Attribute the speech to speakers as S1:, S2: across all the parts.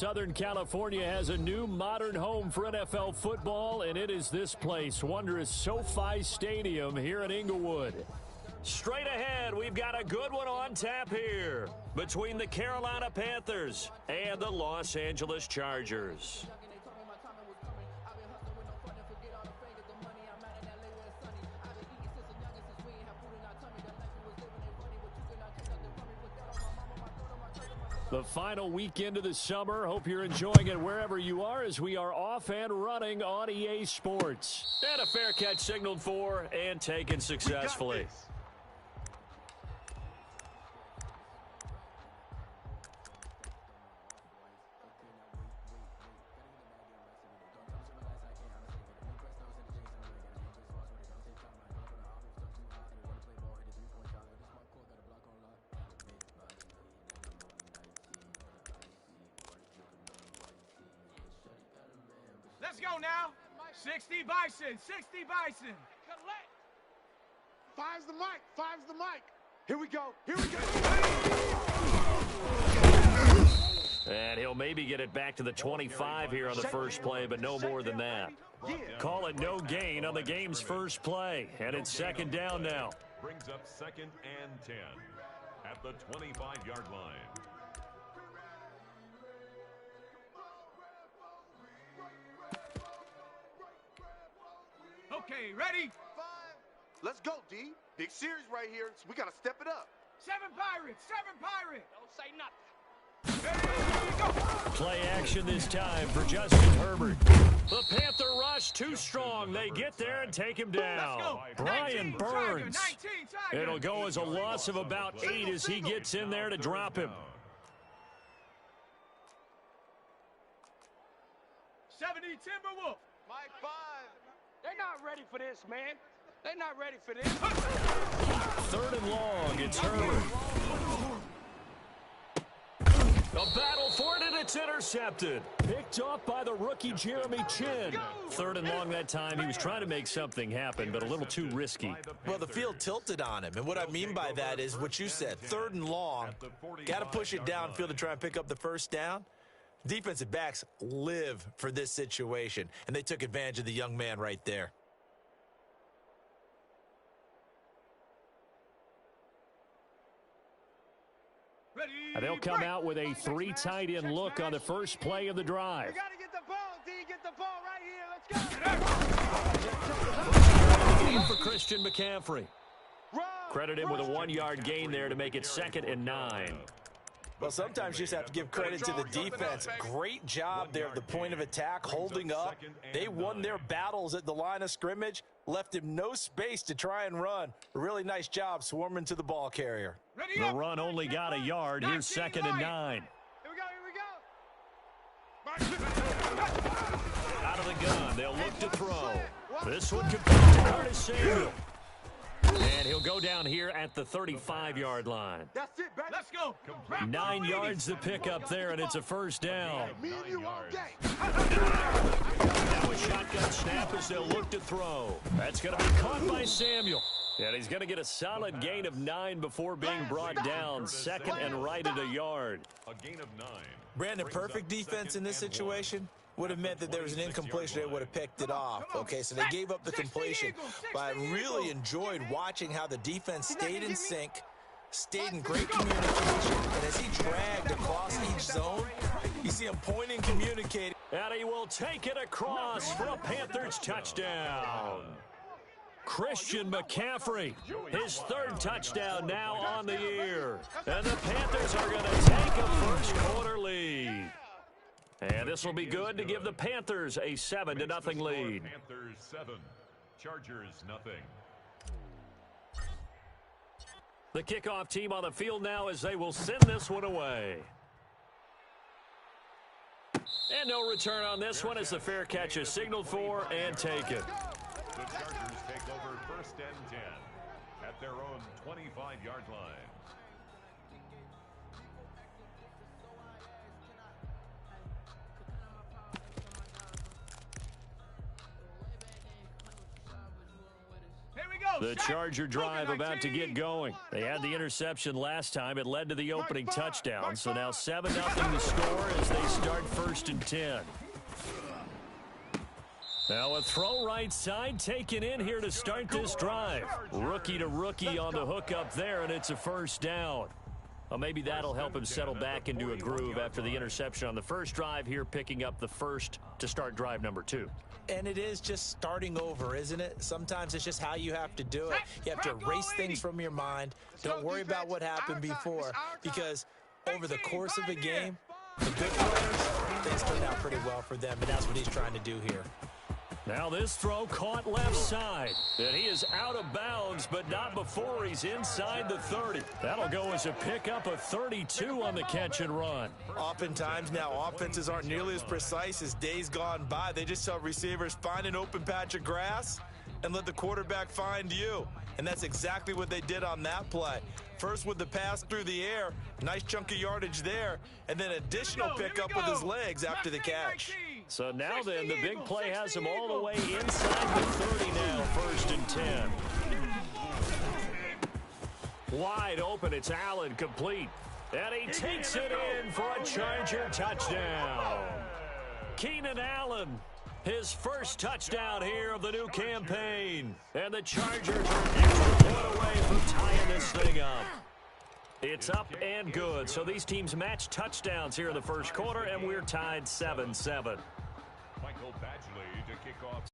S1: Southern California has a new modern home for NFL football, and it is this place, wondrous SoFi Stadium here in Inglewood. Straight ahead, we've got a good one on tap here between the Carolina Panthers and the Los Angeles Chargers. The final weekend of the summer. Hope you're enjoying it wherever you are as we are off and running on EA Sports. And a fair catch signaled for and taken successfully.
S2: Let's go now. 60 Bison, 60 Bison.
S3: Five's the mic, five's the mic. Here we go, here we go.
S1: And he'll maybe get it back to the 25 here on the first play, but no more than that. Call it no gain on the game's first play, and it's second down now.
S4: Brings up 2nd and 10 at the 25-yard line.
S2: Okay, ready?
S3: 5. Let's go, D. Big series right here, so we got to step it up.
S2: 7 Pirates, 7 Pirates. Don't say nothing.
S1: Play action this time for Justin Herbert. The Panther rush too strong. They get there and take him down. Brian Burns. It'll go as a loss of about 8 as he gets in there to drop him.
S2: 70 Timberwolf.
S3: Mike 5.
S5: They're not ready for this, man. They're not ready for this.
S1: 3rd and long. It's Herbert. A battle for it, and it's intercepted. Picked off by the rookie Jeremy Chin. 3rd and long that time. He was trying to make something happen, but a little too risky.
S6: Well, the field tilted on him, and what I mean by that is what you said. 3rd and long. Got to push it downfield to try and pick up the first down. Defensive backs live for this situation, and they took advantage of the young man right there.
S1: And they'll come out with a 3 tight end look on the first play of the drive.
S5: You got to get the ball, D. Get the ball right here. Let's go.
S1: For Christian McCaffrey. Credit him with a 1-yard gain there to make it 2nd and 9.
S6: Well, sometimes you just have to give credit to the defense. Great job there at the point of attack, holding up. They won their battles at the line of scrimmage, left him no space to try and run. A really nice job swarming to the ball carrier.
S1: The run only got a yard. Here's 2nd and 9.
S5: Here we go.
S1: Out of the gun, they'll look to throw. This one could be to Curtis Samuel. And he'll go down here at the 35-yard line.
S3: That's it, baby.
S2: Let's go.
S1: 9 yards to pick up there, and it's a first down.
S3: Me and you all day.
S1: Now a shotgun snap as they'll look to throw. That's going to be caught by Samuel. And he's going to get a solid gain of 9 before being brought down. 2nd and right at a yard.
S4: A gain of 9.
S6: Brandon, perfect defense in this situation would have meant that there was an incompletion. They would have picked it off. Okay, so they gave up the completion. But I really enjoyed watching how the defense stayed in sync, stayed in great communication, and as he dragged across each zone, you see him pointing, communicating.
S1: And he will take it across for a Panthers touchdown. Christian McCaffrey, his 3rd touchdown now on the year. And the Panthers are going to take a first-quarter lead. And this will be good to give the Panthers a 7-0 lead.
S4: Panthers 7, Chargers nothing.
S1: The kickoff team on the field now as they will send this one away. And no return on this one as the fair catch is signaled for and taken.
S4: The Chargers take over 1st and 10 at their own 25-yard line.
S1: The Charger drive about to get going. They had the interception last time. It led to the opening touchdown. So now 7-0 to score as they start 1st and 10. Now a throw right side taken in here to start this drive. Rookie to rookie on the hook up there, and it's a 1st down. Well, maybe that'll help him settle back into a groove after the interception on the first drive here, picking up the first to start drive number 2.
S6: And it is just starting over, isn't it? Sometimes it's just how you have to do it. You have to erase things from your mind. Don't worry about what happened before, because over the course of a game, the good players, things turn out pretty well for them, and that's what he's trying to do here.
S1: Now this throw caught left side, and he is out of bounds, but not before he's inside the 30. That'll go as a pickup of 32 on the catch and run.
S6: Oftentimes now, offenses aren't nearly as precise as days gone by. They just tell receivers, find an open patch of grass and let the quarterback find you. And that's exactly what they did on that play. First with the pass through the air, nice chunk of yardage there, and then additional pickup with his legs after the catch.
S1: So now then, the big play has him all the way inside the 30 now, 1st and 10. Wide open, it's Allen, complete. And he takes it in for a Charger touchdown. Keenan Allen, his first touchdown here of the new campaign. And the Chargers are an extra point away from tying this thing up. It's up and good. So these teams match touchdowns here in the first quarter, and we're tied 7-7.
S4: Michael Badgley to kick off.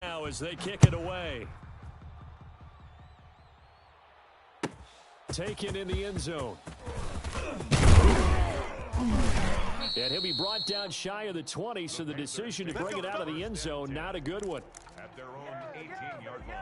S1: Now as they kick it away. Taken in the end zone. And he'll be brought down shy of the 20, so the decision to bring it out of the end zone, not a good one.
S4: At their own 18-yard line.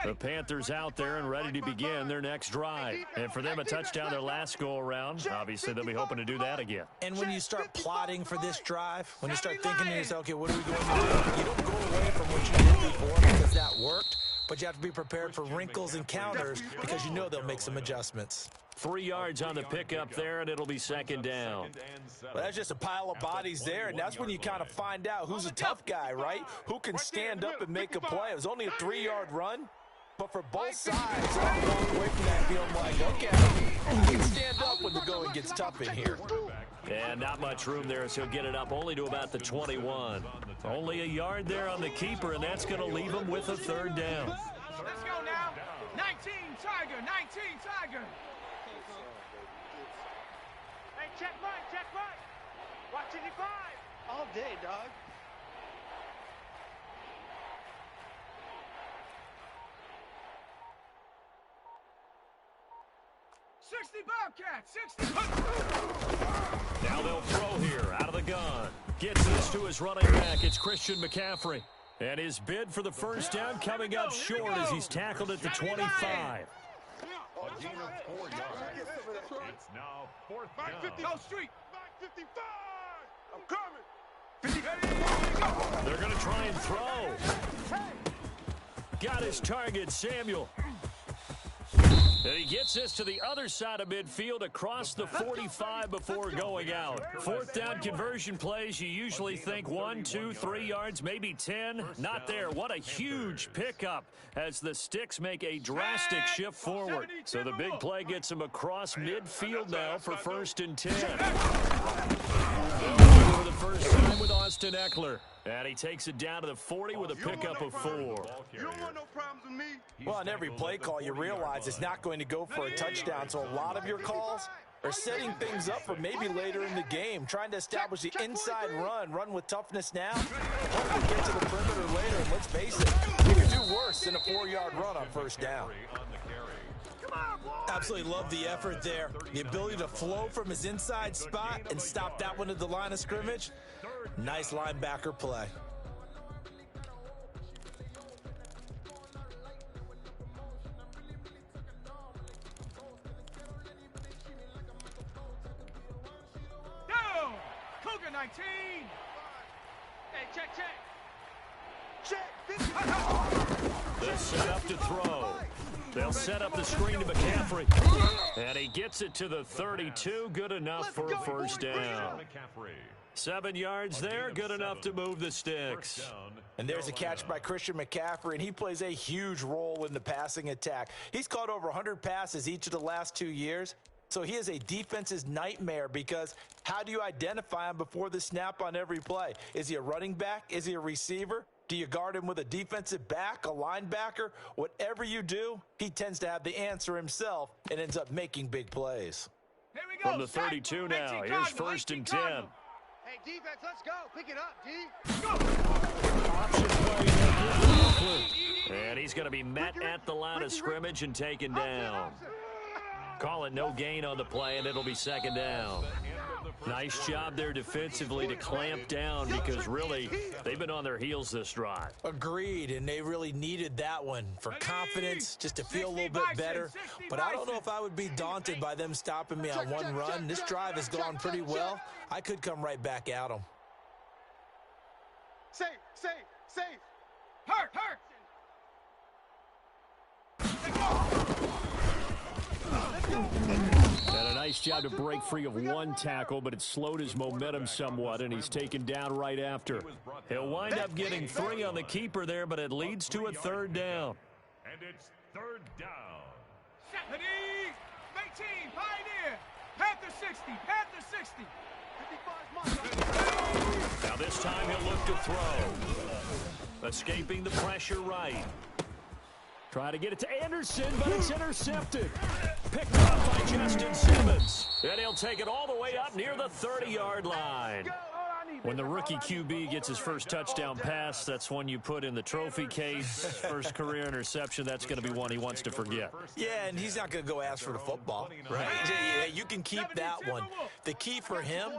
S1: The Panthers out there and ready to begin their next drive. And for them, a touchdown their last go-around. Obviously, they'll be hoping to do that again.
S6: And when you start plotting for this drive, when you start thinking to yourself, okay, what are we going to do? You don't go away from what you did before because that worked, but you have to be prepared for wrinkles and counters because you know they'll make some adjustments.
S1: 3 yards on the pickup there, and it'll be 2nd down.
S6: Well, that's just a pile of bodies there, and that's when you kind of find out who's a tough guy, right? Who can stand up and make a play. It was only a 3-yard run. But for both sides, I'm walking away from that feeling like, okay, who can stand up when the going gets tough in here?
S1: And not much room there, so he'll get it up only to about the 21. Only a yard there on the keeper, and that's going to leave him with a 3rd down.
S2: Let's go now. 19 Tiger, 19 Tiger.
S5: Hey, check right. Watch 55.
S7: All day, dog.
S2: 60 Bobcat, 60.
S1: Now they'll throw here out of the gun. Gets this to his running back. It's Christian McCaffrey. And his bid for the 1st down coming up short as he's tackled at the 25.
S4: A gain of 4 yards. It's now 4th down.
S2: Go street.
S3: 55. I'm coming.
S1: They're going to try and throw. Got his target, Samuel. And he gets this to the other side of midfield across the 45 before going out. 4th down conversion plays, you usually think 1, 2, 3 yards, maybe 10. Not there. What a huge pickup as the Sticks make a drastic shift forward. So the big play gets him across midfield now for 1st and 10. For the first time with Austin Eckler. And he takes it down to the 40 with a pickup of 4.
S3: You don't want no problems with me.
S6: Well, on every play call, you realize it's not going to go for a touchdown, so a lot of your calls are setting things up for maybe later in the game, trying to establish the inside run with toughness now, hope to get to the perimeter later, and let's face it, you can do worse than a 4-yard run on 1st down. Absolutely love the effort there. The ability to flow from his inside spot and stop that one at the line of scrimmage. Nice linebacker play.
S2: Go! Cougar 19.
S5: Hey, check.
S1: The setup to throw. They'll set up the screen to McCaffrey. And he gets it to the 32. Good enough for a first down. 7 yards there. Good enough to move the sticks.
S6: And there's a catch by Christian McCaffrey, and he plays a huge role in the passing attack. He's caught over 100 passes each of the last 2 years. So he is a defense's nightmare because how do you identify him before the snap on every play? Is he a running back? Is he a receiver? Do you guard him with a defensive back, a linebacker? Whatever you do, he tends to have the answer himself and ends up making big plays.
S2: Here we go.
S1: From the 32 now, here's first and 10.
S7: Hey, defense, let's go. Pick it up, D.
S1: Option play. And he's going to be met at the line of scrimmage and taken down. Call it no gain on the play, and it'll be second down. Nice job there defensively to clamp down because really they've been on their heels this drive.
S6: Agreed, and they really needed that one for confidence, just to feel a little bit better. But I don't know if I would be daunted by them stopping me on one run. This drive has gone pretty well. I could come right back at them.
S7: Safe, safe, safe.
S2: Hurt, hurt.
S1: And a nice job to break free of one tackle, but it slowed his momentum somewhat, and he's taken down right after. He'll wind up getting 3 on the keeper there, but it leads to a third down.
S4: And it's third down.
S2: Stephanie, 18, Pioneer. Panther 60, Panther 60.
S1: Now this time he'll look to throw. Escaping the pressure right. Try to get it to Anderson, but it's intercepted. Picked off by Justin Simmons. And he'll take it all the way up near the 30-yard line. When the rookie QB gets his first touchdown pass, that's one you put in the trophy case. First career interception, that's going to be one he wants to forget.
S6: Yeah, and he's not going to go ask for the football, right? Yeah, you can keep that one. The key for him,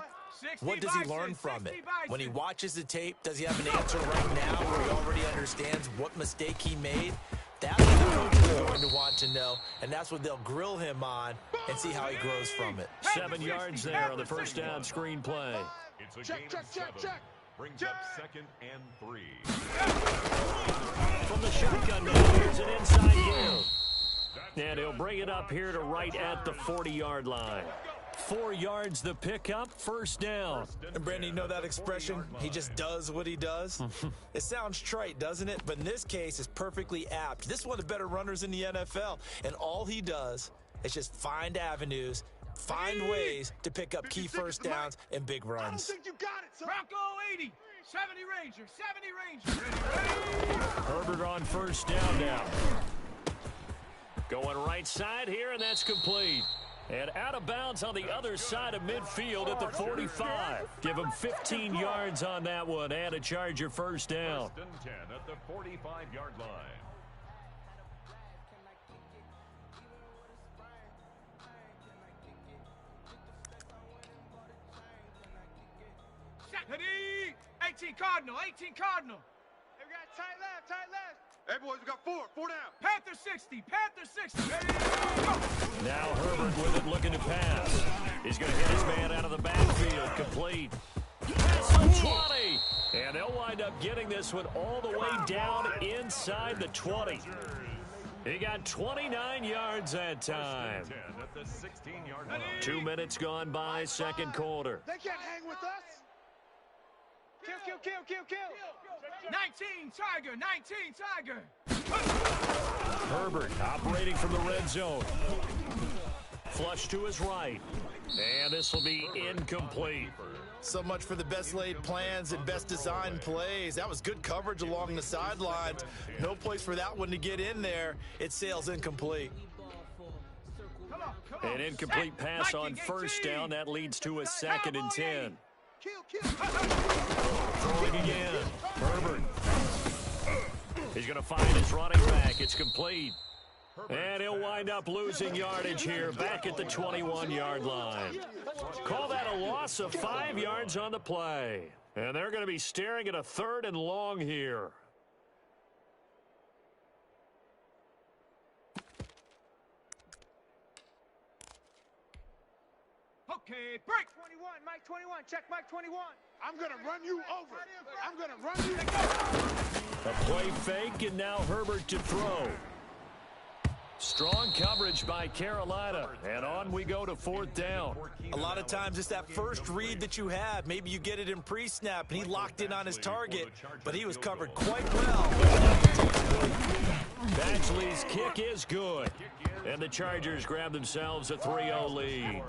S6: what does he learn from it? When he watches the tape, does he have an answer right now where he already understands what mistake he made? That's what the coaches are going to want to know, and that's what they'll grill him on and see how he grows from it.
S1: 7 yards there on the first down screen play.
S4: It's a gain of 7. Brings up second and 3.
S1: From the shotgun now, here's an inside give. And he'll bring it up here to right at the 40-yard line. 4 yards the pickup, first down.
S6: And Brandon, you know that expression? He just does what he does? It sounds trite, doesn't it? But in this case, it's perfectly apt. This is one of the better runners in the NFL. And all he does is just find avenues, find ways to pick up key first downs and big runs.
S7: I don't think you got it, son.
S2: Bronco 80, 70 Ranger, 70 Ranger.
S1: Herbert on first down now. Going right side here, and that's complete. And out of bounds on the other side of midfield at the 45. Give him 15 yards on that one and a Charger first down.
S4: First and 10 at the 45-yard line.
S2: Stephanie, 18 Cardinal, 18 Cardinal.
S7: Hey, we got tight left, tight left. Hey, boys, we got 4 down.
S2: Panther 60, Panther 60.
S1: Now Herbert with it, looking to pass. He's going to hit his man out of the backfield, complete. That's the 20. And they'll wind up getting this one all the way down inside the 20. He got 29 yards that time.
S4: 10 at the 16-yard line.
S1: 2 minutes gone by, second quarter.
S7: They can't hang with us. Kill, kill, kill, kill, kill.
S2: 19 Tiger, 19 Tiger.
S1: Herbert operating from the red zone. Flush to his right. And this will be incomplete.
S6: So much for the best laid plans and best designed plays. That was good coverage along the sidelines. No place for that one to get in there. It sails incomplete.
S2: Come on.
S1: An incomplete pass on first down. That leads to a second and 10.
S7: Kill.
S1: Throwing again. Herbert. He's going to find his running back. It's complete. And he'll wind up losing yardage here back at the 21-yard line. Call that a loss of 5 yards on the play. And they're going to be staring at a 3rd and long here.
S2: Okay, break.
S7: 21, Mike 21, check Mike 21. I'm going to run you over. I'm going to run you over.
S1: A play fake, and now Herbert to throw. Strong coverage by Carolina, and on we go to 4th down.
S6: A lot of times it's that first read that you have. Maybe you get it in pre-snap, and he locked in on his target, but he was covered quite well.
S1: Badgley's kick is good, and the Chargers grab themselves a 3-0 lead.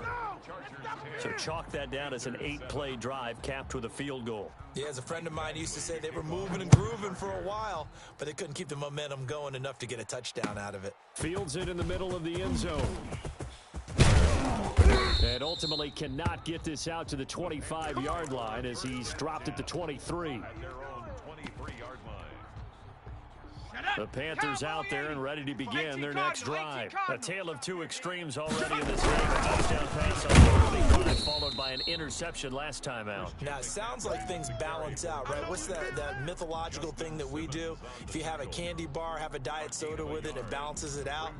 S1: So chalk that down as an 8-play drive capped with a field goal.
S6: Yeah, as a friend of mine used to say, they were moving and grooving for a while, but they couldn't keep the momentum going enough to get a touchdown out of it.
S1: Fields it in the middle of the end zone. And ultimately cannot get this out to the 25-yard line as he's dropped it to 23.
S4: At their own 23-yard line.
S1: The Panthers out there and ready to begin their next drive. A tale of two extremes already in this game. A touchdown pass on the 25, followed by an interception last time out.
S6: Now, it sounds like things balance out, right? What's that mythological thing that we do? If you have a candy bar, have a diet soda with it, it balances it out.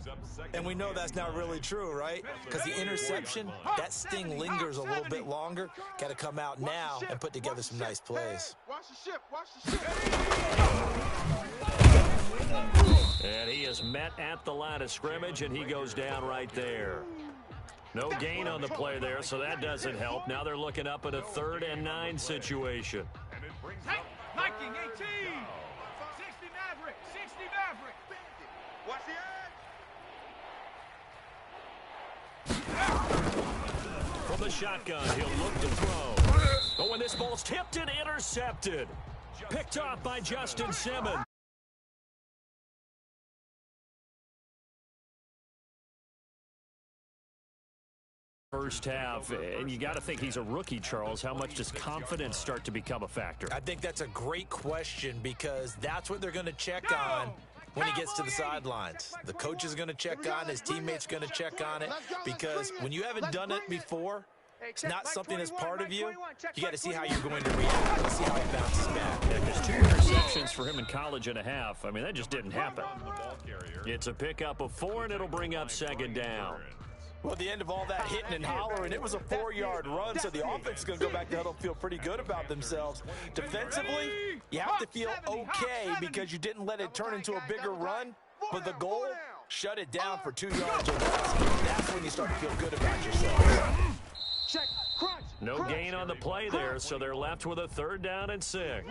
S6: And we know that's not really true, right? Because the interception, that sting lingers a little bit longer. Got to come out now and put together some nice plays.
S3: Watch the ship, watch the ship.
S1: And he is met at the line of scrimmage, and he goes down right there. No gain on the play there, so that doesn't help. Now they're looking up at a 3rd and 9 situation.
S2: Viking 18. 60 Maverick. 60 Maverick.
S3: Watch the edge.
S1: From the shotgun, he'll look to throw. Oh, and this ball's tipped and intercepted. Picked off by Justin Simmons. First half, and you got to think he's a rookie, Charles. How much does confidence start to become a factor?
S6: I think that's a great question because that's what they're going to check on when he gets to the sidelines. The coach is going to check on, his teammates going to check on it, because when you haven't done it before, it's not something that's part of you. You got to see how you're going to react, see how he bounces back.
S1: Yeah, there's 2 interceptions for him in college and a half. I mean, that just didn't happen. It's a pickup of 4, and it'll bring up 2nd down.
S6: Well, at the end of all that hitting and hollering, it was a 4-yard run, so the offense is going to go back to huddle, feel pretty good about themselves. Defensively, you have to feel okay because you didn't let it turn into a bigger run, but the goal, shut it down for 2 yards or less. That's when you start to feel good about yourself.
S7: Check. Crunch.
S1: No gain on the play there, so they're left with a 3rd down and 6.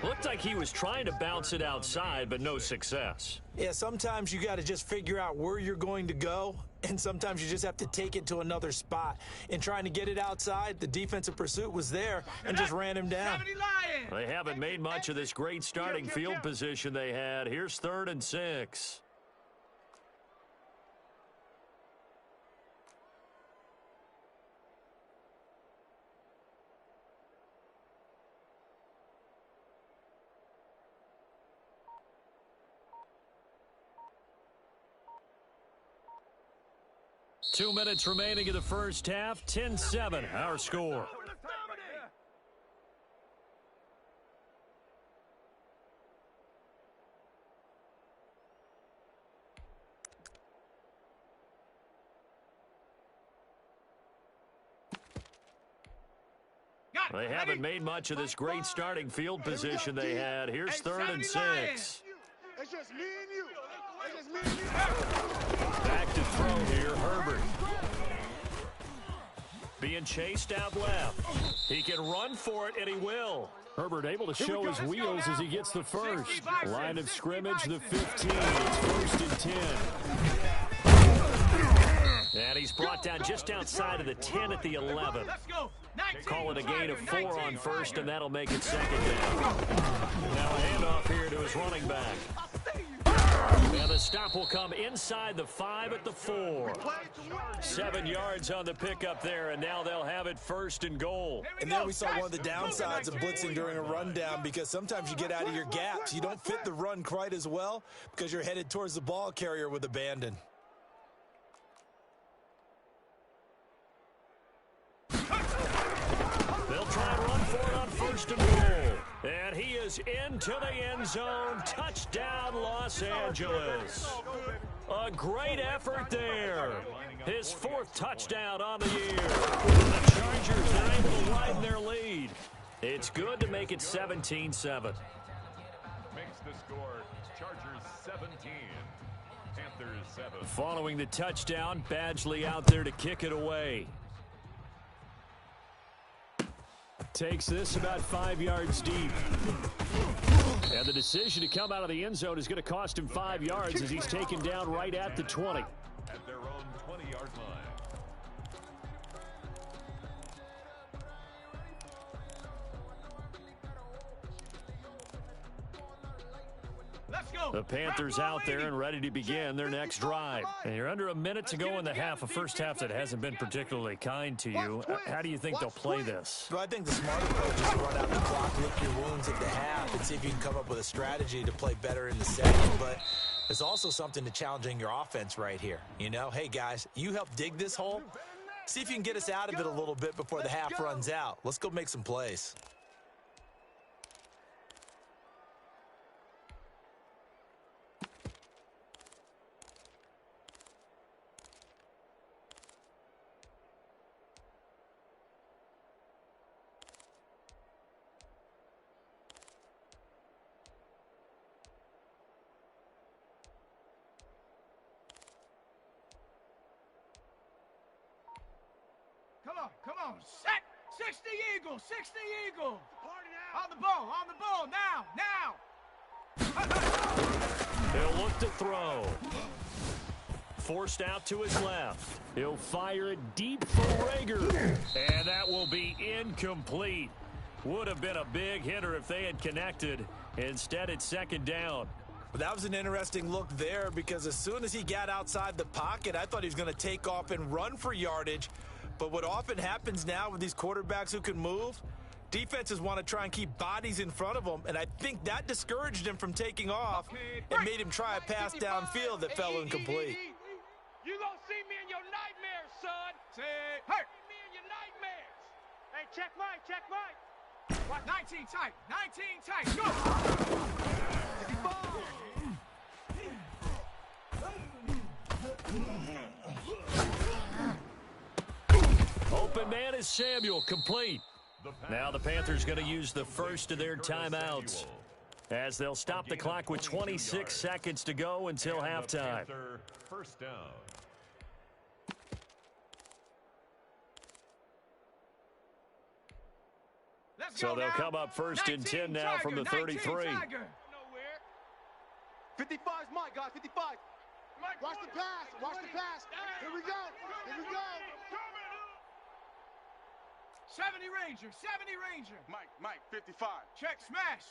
S1: Looked like he was trying to bounce it outside, but no success.
S6: Yeah, sometimes you got to just figure out where you're going to go, and sometimes you just have to take it to another spot. In trying to get it outside, the defensive pursuit was there and just ran him down.
S1: They haven't made much of this great starting field position they had. Here's 3rd and 6. Two minutes remaining in the first half. 10-7, our score. They haven't made much of this great starting field position they had. Here's 3rd and 6.
S3: It's just me and you. It's just me and you.
S1: Back to throw here, Herbert. Being chased out left. He can run for it, and he will. Herbert able to show his wheels as he gets the first. Line of scrimmage, the 15. It's 1st and 10. And he's brought down just outside of the 10 at the 11. Call it a gain of 4 on 1st, and that'll make it 2nd down. Now a handoff here to his running back. And the stop will come inside the 5 at the 4. 7 yards on the pickup there, and now they'll have it 1st and goal.
S6: And there we saw one of the downsides of blitzing during a rundown, because sometimes you get out of your gaps. You don't fit the run quite as well because you're headed towards the ball carrier with abandon.
S1: They'll try and run for it on 1st and goal. And he is into the end zone. Touchdown, Los Angeles. A great effort there. His 4th touchdown on the year. The Chargers are able to widen their lead. It's good to make it 17-7.
S4: the score. Chargers 17, Panthers 7.
S1: Following the touchdown, Badgley out there to kick it away. Takes this about 5 yards deep. And the decision to come out of the end zone is going to cost him 5 yards as he's taken down right at the 20.
S4: At their own 20-yard line.
S2: Let's go.
S1: The Panthers out there and ready to begin their next drive. And you're under a minute to go in the half, a first half that hasn't been particularly kind to you. How do you think they'll play this?
S6: Well, I think the smart approach is to run out the clock, lick your wounds at the half, and see if you can come up with a strategy to play better in the second. But there's also something to challenging your offense right here. You know, hey, guys, you help dig this hole. See if you can get us out of it a little bit before the half runs out. Let's go make some plays.
S2: Come on, set! 60 Eagles, 60 Eagles! On the ball, now!
S1: He'll look to throw. Forced out to his left. He'll fire it deep for Rager. And that will be incomplete. Would have been a big hitter if they had connected. Instead, it's second down.
S6: Well, that was an interesting look there because as soon as he got outside the pocket, I thought he was going to take off and run for yardage. But what often happens now with these quarterbacks who can move, defenses want to try and keep bodies in front of them, and I think that discouraged him from taking off and made him try a pass downfield that fell incomplete.
S5: You gonna see me in your nightmares, son.
S2: Say, hey!
S5: See me in your nightmares. Hey, check Mike.
S2: What? 19 tight, go!
S1: Open man is Samuel, complete. Now the Panthers going to use the first of their timeouts as they'll stop the clock with 26 seconds to go until halftime.
S4: First down.
S1: So they'll come up first and 10 now from the 33.
S3: 55's Mike, guys, 55. Watch the pass. Here we go.
S2: 70 Ranger.
S3: Mike, 55.
S2: Check smash.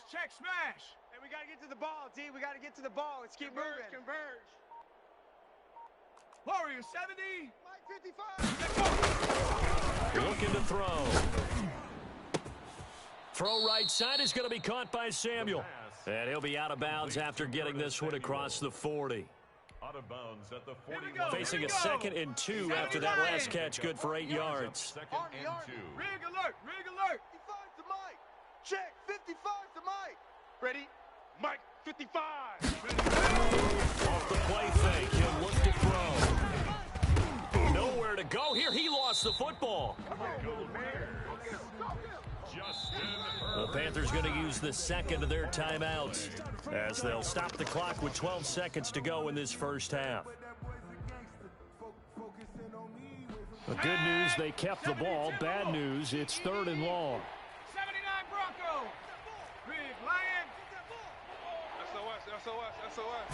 S7: Hey, we got to get to the ball, D. We got to get to the ball. Let's keep moving.
S5: Converge.
S2: Warrior 70.
S3: Mike, 55.
S1: Looking to throw. Throw right side is going to be caught by Samuel. And he'll be out of bounds after getting this one across the 40.
S4: Out of bounds at the 41.
S1: Facing a 2nd and 2 after that last catch, good for 8 yards.
S4: Second and 2.
S2: Rig alert.
S3: 55 to Mike. Check, 55 to Mike. Ready? Mike, 55.
S1: Off the play fake, he'll look to throw. Nowhere to go here. He lost the football. The Panthers going to use the second of their timeouts as they'll stop the clock with 12 seconds to go in this first half. The good news, they kept the ball. Bad news, it's 3rd and long.
S2: 79 Bronco. Big Lion.
S7: SOS.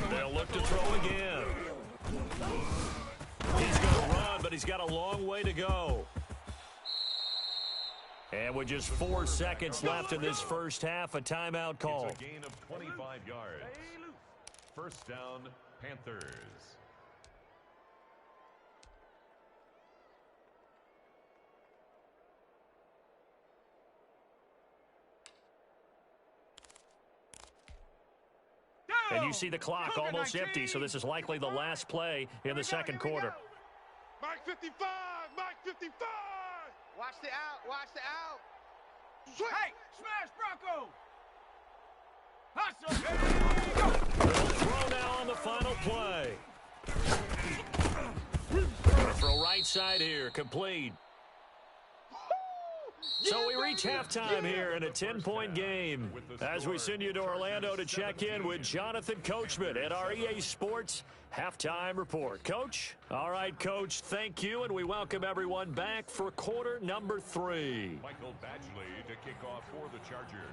S1: They'll look to throw again. He's going to run, but he's got a long way to go. And with just 4 seconds left in this first half, a timeout call.
S4: It's a gain of 25 yards. First down, Panthers.
S1: And you see the clock almost empty, so this is likely the last play in the second quarter.
S3: Mike, 55. Mike, 55.
S7: Watch the out.
S2: Hey, smash Bronco. Hustle.
S1: Throw now on the final play. Throw right side here, complete. So we reach halftime here in a 10-point game as we send you to Orlando to check in with Jonathan Coachman at our EA Sports Halftime Report. Coach? All right, Coach, thank you, and we welcome everyone back for quarter number 3.
S4: Michael Badgley to kick off for the Chargers.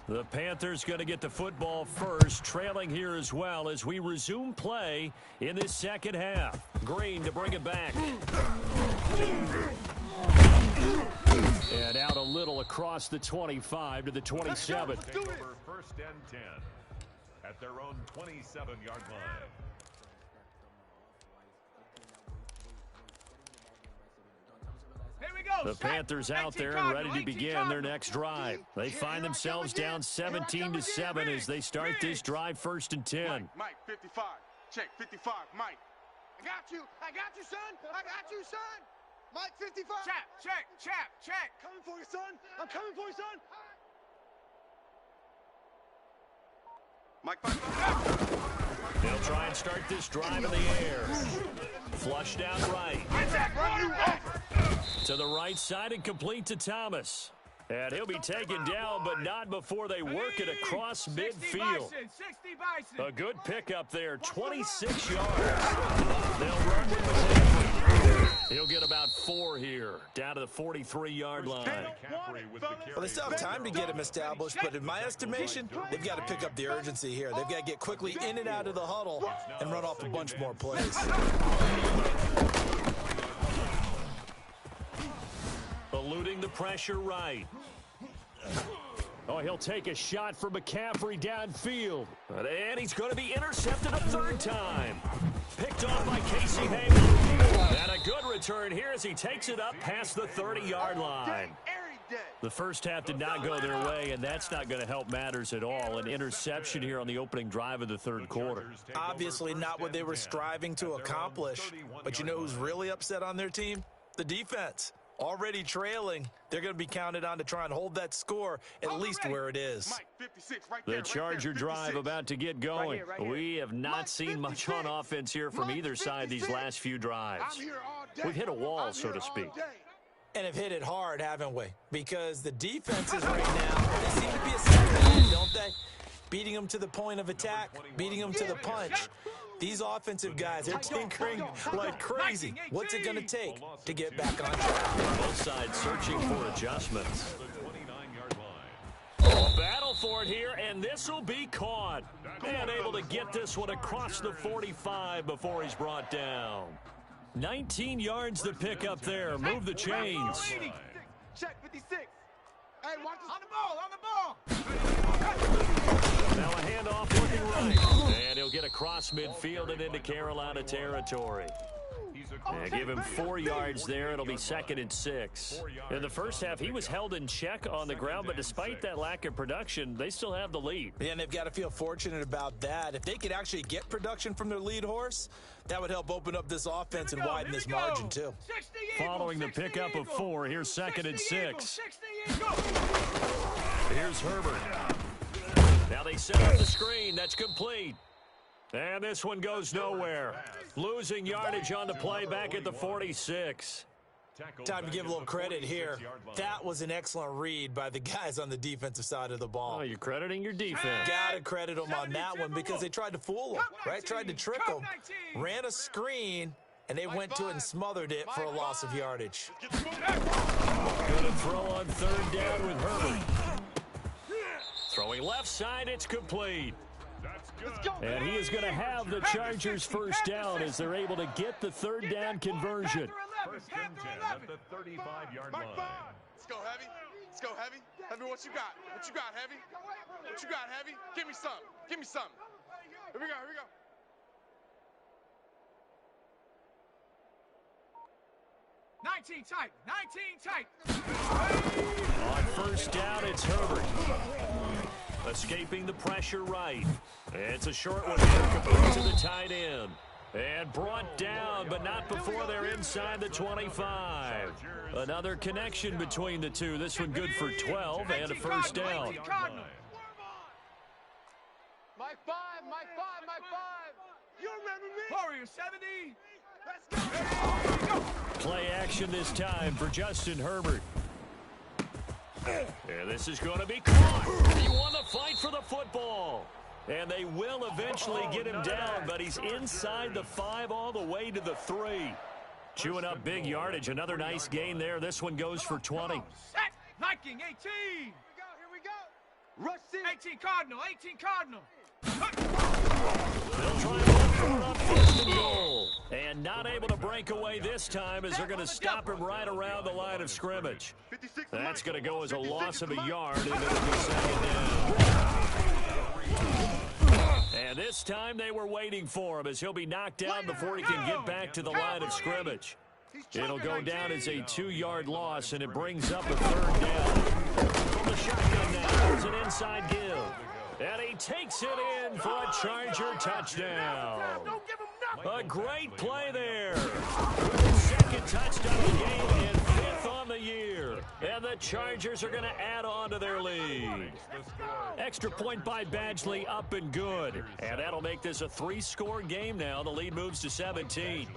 S1: The Panthers going to get the football first, trailing here as well as we resume play in this second half. Green to bring it back. And out a little across the 25 to the 27.
S4: Take over first and 10 at their own 27-yard line.
S2: Here we go.
S1: The Panthers out there and ready to begin their next drive. They find themselves down 17-7 as they start this drive first and 10.
S3: Mike, 55. Check, 55. Mike.
S7: I got you, son. I got you, son. Mike, 55.
S2: Check.
S7: Coming for you, son. I'm coming for you, son.
S3: Mike, 55.
S1: They'll try and start this drive in the air. Flushed out right. To the right side and complete to Thomas. And he'll be taken down, but not before they work it across midfield.
S2: 60 Bison.
S1: A good pickup there, 26 yards. They'll run with McCaffrey. He'll get about 4 here, down to the 43-yard line.
S6: Well, they still have time to get him established, but in my estimation, they've got to pick up the urgency here. They've got to get quickly in and out of the huddle and run off a bunch more plays.
S1: Eluding the pressure right. Oh, he'll take a shot for McCaffrey downfield. And he's going to be intercepted a third time. Picked off by Casey Hayman. And a good return here as he takes it up past the 30-yard line. The first half did not go their way, and that's not going to help matters at all. An interception here on the opening drive of the third quarter.
S6: Obviously not what they were striving to accomplish. But you know who's really upset on their team? The defense. Already trailing, they're going to be counted on to try and hold that score at least where it is.
S1: The Charger drive about to get going. We have not seen much on offense here from either side these last few drives. We've hit a wall, so to speak.
S6: And have hit it hard, haven't we? Because the defenses right now, they seem to be a second, don't they? Beating them to the point of attack, beating them to the punch. These offensive guys are tinkering like crazy. What's it going to take to get back on track?
S1: Both sides searching for adjustments. Battle for it here, and this will be caught. And able to get this one across the 45 before he's brought down. 19 yards to pick up there. Move the chains.
S3: Check, 56.
S2: Hey, watch this. On the ball.
S1: Now a handoff looking right. And he'll get across midfield and into Carolina territory. And give him 4 yards there. It'll be 2nd and 6. In the first half, he was held in check on the ground, but despite that lack of production, they still have the lead.
S6: Yeah, and they've got to feel fortunate about that. If they could actually get production from their lead horse, that would help open up this offense and widen this margin, too.
S1: Following the pickup of 4, here's 2nd and 6. Here's Herbert. Now they set up the screen. That's complete. And this one goes nowhere. Losing yardage on the play back at the 46.
S6: Time to give a little credit here. That was an excellent read by the guys on the defensive side of the ball.
S1: Oh, you're crediting your defense.
S6: Got to credit them on that one because they tried to fool them, right? Tried to trick them, ran a screen, and they went to it and smothered it for a loss of yardage.
S1: Good to throw on 3rd down with Herbert. Throwing left side, it's complete. And he is going to have the Chargers first down as they're able to get the 3rd down conversion.
S4: First and 10 at the 35-yard line.
S3: Let's go, Heavy. Let's go, Heavy. Heavy, what you got? What you got, Heavy? What you got, Heavy? Give me some. Give me some. Here we go. Here we go.
S2: Tight.
S1: On first down, it's Herbert. Escaping the pressure right. It's a short one here, complete to the tight end. And brought down, but not before they're inside the 25. Another connection between the two. This one good for 12 and a first down.
S7: Mike 5. You remember me?
S2: Warrior 70.
S7: Let's go.
S1: Play action this time for Justin Herbert. And this is going to be caught. He won the fight for the football. And they will eventually get him down, but he's inside the 5 all the way to the 3. Chewing up big yardage. Another nice gain there. This one goes for 20.
S2: Set. Viking, 18.
S7: Here we go. Rush it.
S2: 18 Cardinal, 18 Cardinal.
S1: They'll try and look for it on 1st and goal. And not able to break away this time as they're going to stop him right around the line of scrimmage. That's going to go as a loss of a yard, and it'll be 2nd down. And this time they were waiting for him as he'll be knocked down before he can get back to the line of scrimmage. It'll go down as a 2-yard loss, and it brings up a 3rd down. From the shotgun now, there's an inside give. And he takes it in for a Charger touchdown. A great play there. 2nd touchdown of the game and 5th on the year. And the Chargers are going to add on to their lead. Extra point by Badgley, up and good. And that'll make this a 3-score game now. The lead moves to 17.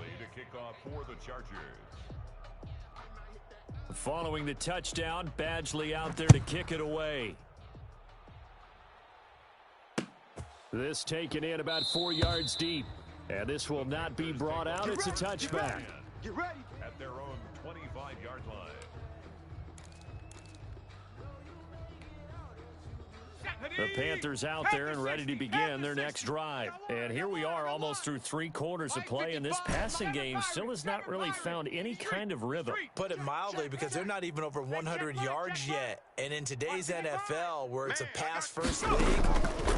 S1: Following the touchdown, Badgley out there to kick it away. This taken in about 4 yards deep. And this will not be brought out. It's a touchback.
S7: Get ready.
S4: At their own 25-yard line.
S1: The Panthers out there and ready to begin their next drive. And here we are almost through 3 quarters of play, and this passing game still has not really found any kind of rhythm.
S6: Put it mildly, because they're not even over 100 yards yet. And in today's NFL, where it's a pass-first league,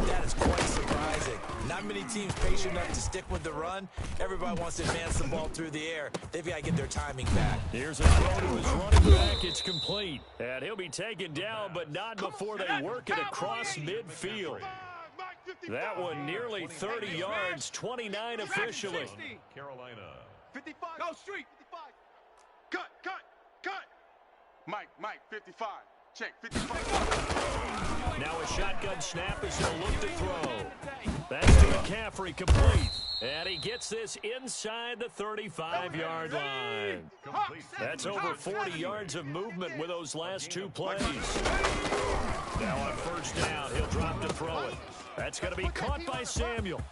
S6: that is quite surprising. Not many teams patient enough to stick with the run. Everybody wants to advance the ball through the air. They've got to get their timing back.
S1: Here's a throw to his running back. It's complete. And he'll be taken down, but not before they work it across midfield. That one nearly 30 yards, 29 officially.
S4: Carolina.
S7: 55.
S2: Go street.
S7: 55. Cut.
S3: Mike, 55. Check, 55.
S1: Now a shotgun snap as he'll look to throw. That's to McCaffrey, complete. And he gets this inside the 35-yard line. That's over 40 yards of movement with those last 2 plays. Now on 1st down, he'll drop to throw it. That's going to be caught by Samuel.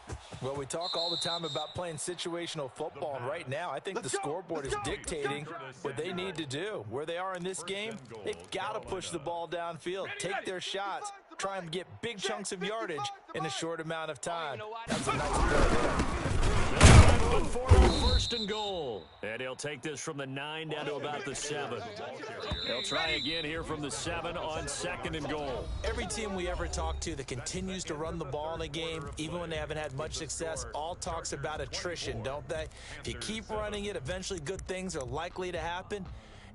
S6: Well, we talk all the time about playing situational football, and right now I think the scoreboard is dictating what they need to do. Where they are in this game, they've got to push the ball downfield, take their shots, try and get big chunks of yardage in a short amount of time. That's a nice play there.
S1: For 1st and goal. And he'll take this from the 9 down to about the 7. He'll try again here from the 7 on 2nd and goal.
S6: Every team we ever talk to that continues to run the ball in a game, even when they haven't had much success, all talks about attrition, don't they? If you keep running it, eventually good things are likely to happen.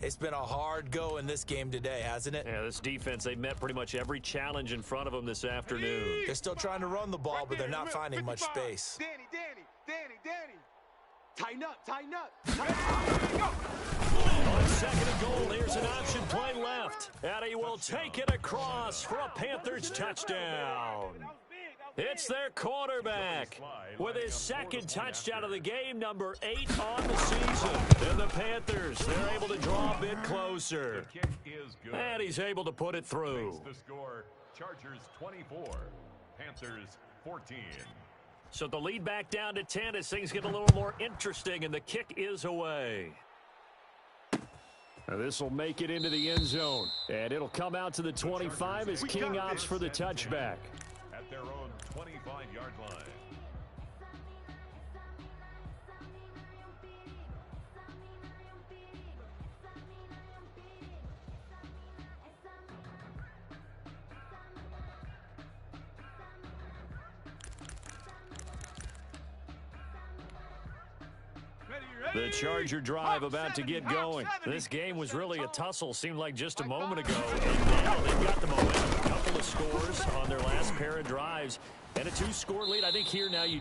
S6: It's been a hard go in this game today, hasn't it?
S1: Yeah, this defense, they met pretty much every challenge in front of them this afternoon.
S6: They're still trying to run the ball, but they're not finding much space.
S7: Danny. Tighten up.
S1: On 2nd and goal, here's an option play left. And he will take it across for a Panthers touchdown. It's their quarterback with his 2nd touchdown of the game, number 8 on the season. And the Panthers, they're able to draw a bit closer. And he's able to put it through.
S4: The score, Chargers 24, Panthers 14.
S1: So the lead back down to 10 as things get a little more interesting, and the kick is away. This will make it into the end zone, and it'll come out to the 25 as King opts for the touchback.
S4: At their own 25-yard line.
S1: The Charger drive about to get going. This game was really a tussle, seemed like just a moment ago. And now they've got the momentum. A couple of scores on their last pair of drives. And a 2-score lead. I think here now you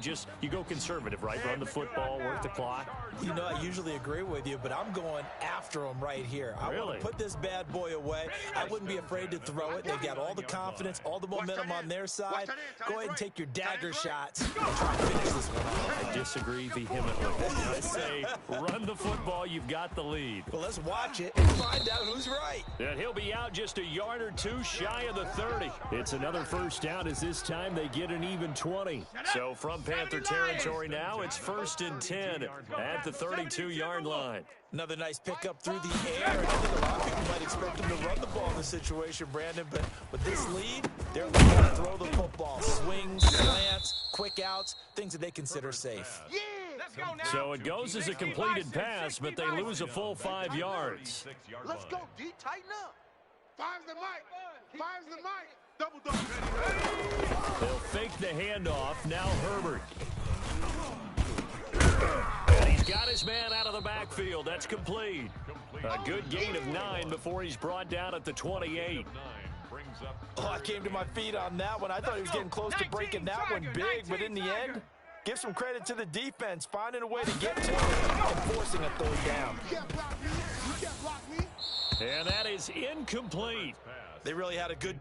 S1: go conservative, right? Run the football, work the clock.
S6: You know, I usually agree with you, but I'm going after them right here. I want to put this bad boy away. I wouldn't be afraid to throw it. They've got all the confidence, all the momentum on their side. Go ahead and take your dagger shots and try to finish this one off.
S1: I disagree vehemently. I say run the football. You've got the lead.
S6: Well, let's watch it and find out who's right.
S1: And he'll be out just a yard or two shy of the 30. It's another first down as this time they get an even 20. So from Panther territory now, it's 1st and 10 at the 32-yard line.
S6: Another nice pickup through the air. And I think a lot of people might expect him to run the ball in this situation, Brandon. But with this lead, they're looking to throw the football. Swings, slants, quick outs, things that they consider safe.
S1: So it goes as a completed pass, but they lose a full 5 yards.
S2: Let's go, D. Tighten up.
S3: Five's the mic. Five's the mic. Double dog.
S1: They'll fake the handoff. Now Herbert. And he's got his man out of the backfield. That's complete. A good gain of 9 before he's brought down at the 28.
S6: Oh, I came to my feet on that one. I thought he was getting close to breaking that one big, but in the end, give some credit to the defense, finding a way to get to him and forcing a 3rd down.
S3: You can't block me. You can't block me.
S1: And that is incomplete.
S6: They really had a good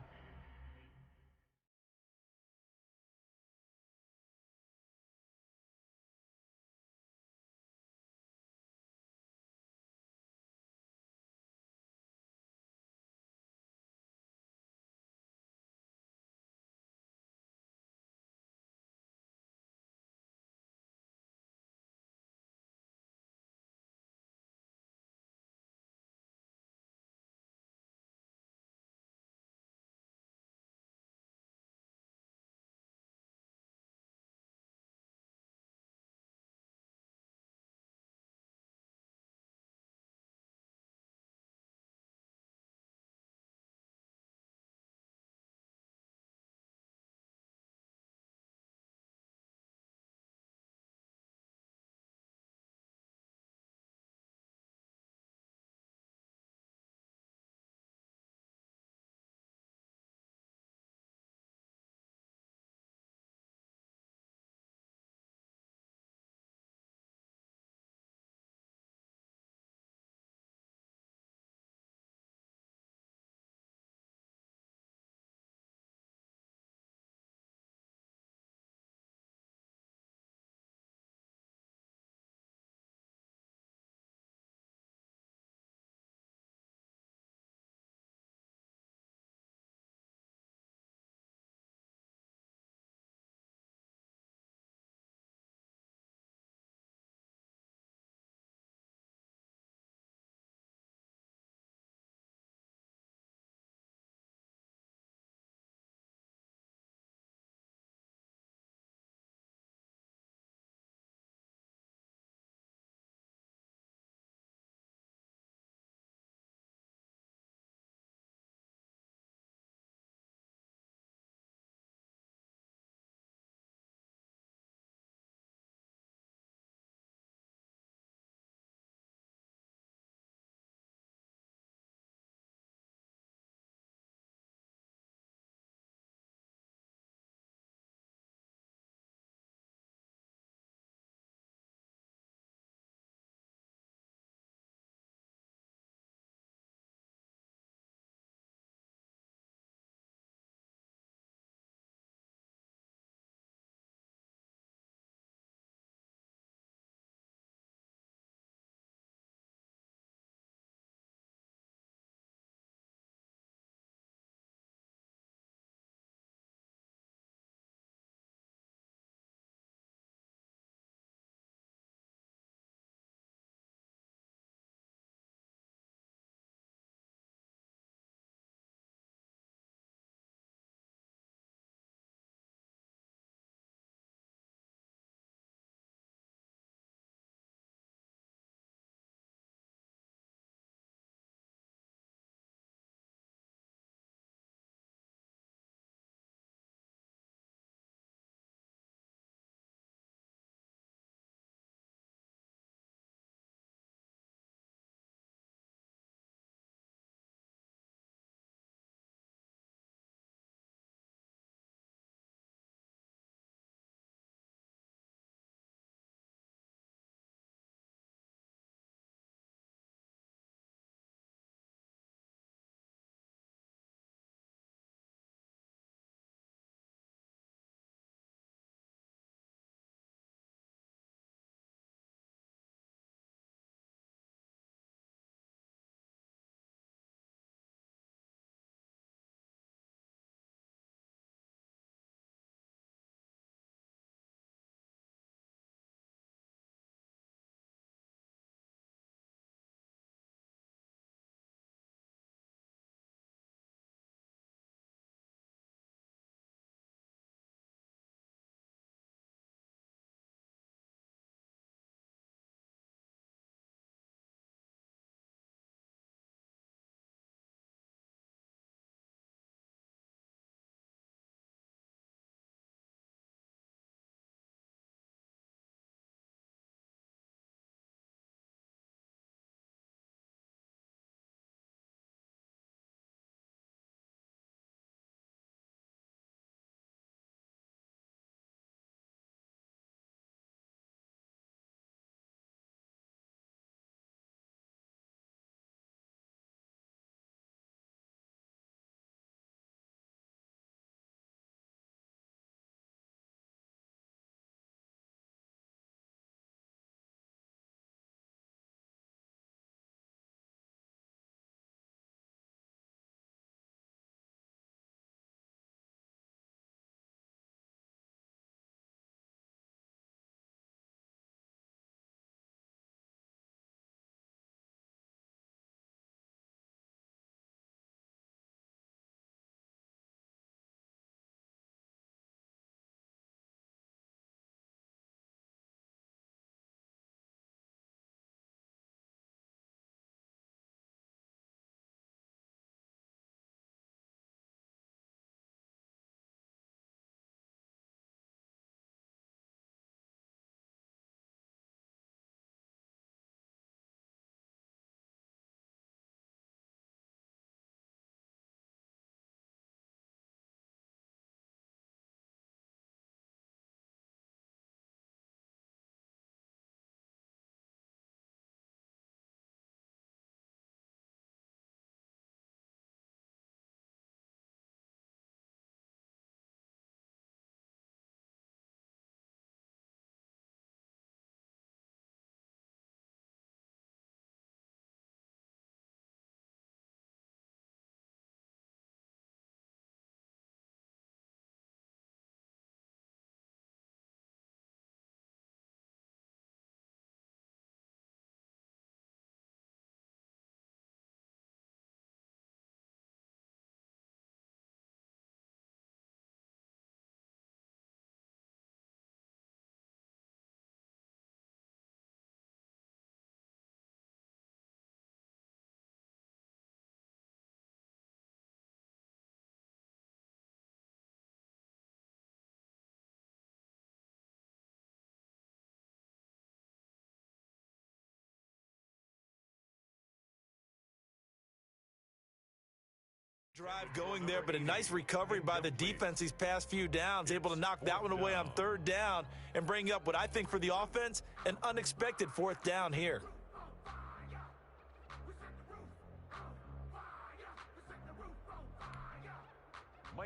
S6: Drive going there, but a nice recovery by the defense these past few downs, able to knock that one away on third down and bring up what I think for the offense, an unexpected fourth down here.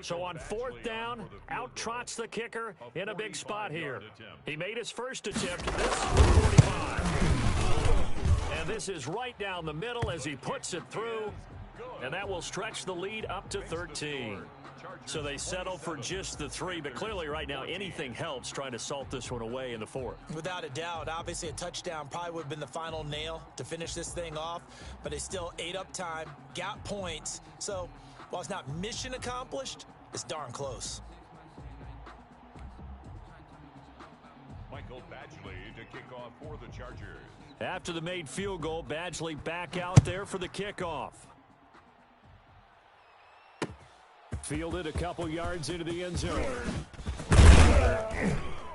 S1: So on fourth down, out trots the kicker in a big spot here. He made his first attempt at this from 45. And this is right down the middle as he puts it through. And that will stretch the lead up to 13. So they settle for just the 3, but clearly right now anything helps trying to salt this one away in the 4th.
S6: Without a doubt, obviously a touchdown probably would have been the final nail to finish this thing off, but they still ate up time, got points. So while it's not mission accomplished, it's darn close.
S4: Michael Badgley to kick off for the Chargers.
S1: After the made field goal, Badgley back out there for the kickoff. Fielded a couple yards into the end zone.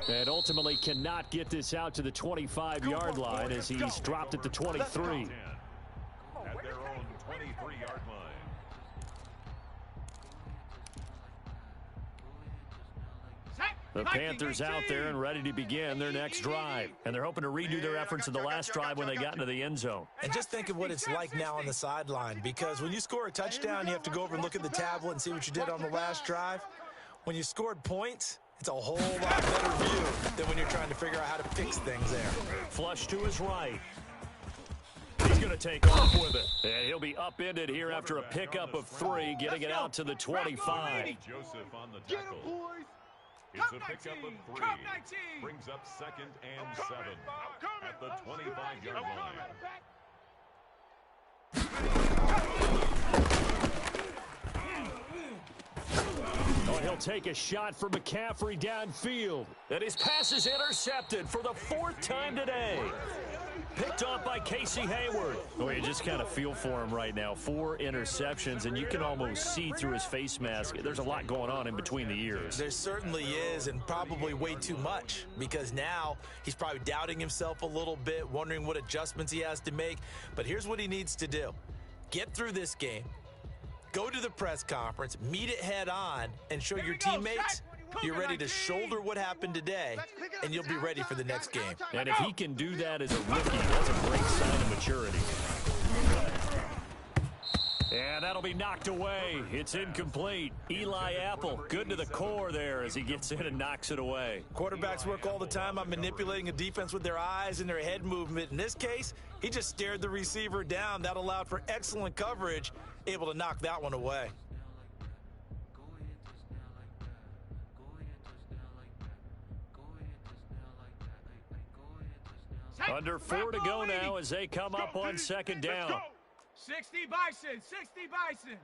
S1: And ultimately cannot get this out to the 25-yard line as he's dropped at the 23.
S4: At their own 23-yard line.
S1: The Panthers out there and ready to begin their next drive. And they're hoping to redo their efforts in the last drive when they got into the end zone.
S6: And just think of what it's like now on the sideline, because when you score a touchdown, you have to go over and look at the tablet and see what you did on the last drive. When you scored points, it's a whole lot better view than when you're trying to figure out how to fix things there.
S1: Flush to his right. He's going to take off with it. And he'll be upended here after a pickup of 3, getting it out to the 25.
S4: Joseph on the tackle. It's a pickup of 3. Brings up 2nd and 7 at the 25-yard line.
S1: Oh, he'll take a shot for McCaffrey downfield. And his pass is intercepted for the 4th time today. Picked off by Casey Hayward. Oh, you just kind of feel for him right now. 4 interceptions, and you can almost see through his face mask. There's a lot going on in between the ears.
S6: There certainly is, and probably way too much, because now he's probably doubting himself a little bit, wondering what adjustments he has to make. But here's what he needs to do. Get through this game, go to the press conference, meet it head on, and show your teammates you're ready to shoulder what happened today, and you'll be ready for the next game.
S1: And if he can do that as a rookie, that's a great sign of maturity. And that'll be knocked away. It's incomplete. Eli Apple, good to the core there as he gets in and knocks it away.
S6: Quarterbacks work all the time on manipulating a defense with their eyes and their head movement. In this case, he just stared the receiver down. That allowed for excellent coverage, able to knock that one away.
S1: Under 4 to go now as they come up on 2nd down.
S2: 60 Bison, 60 Bison.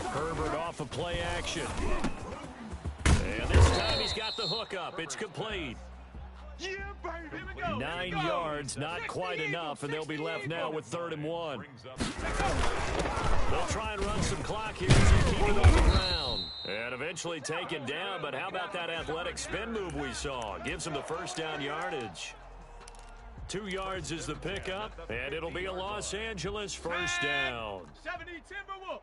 S1: Herbert off of play action. And this time he's got the hook up. It's complete. 9 yards, not quite enough, and they'll be left now with 3rd and 1. They'll try and run some clock here as they keep it on the ground. And eventually taken down, but how about that athletic spin move we saw? Gives him the 1st down yardage. 2 yards is the pickup, and it'll be a Los Angeles 1st down.
S2: 70 Timberwolf.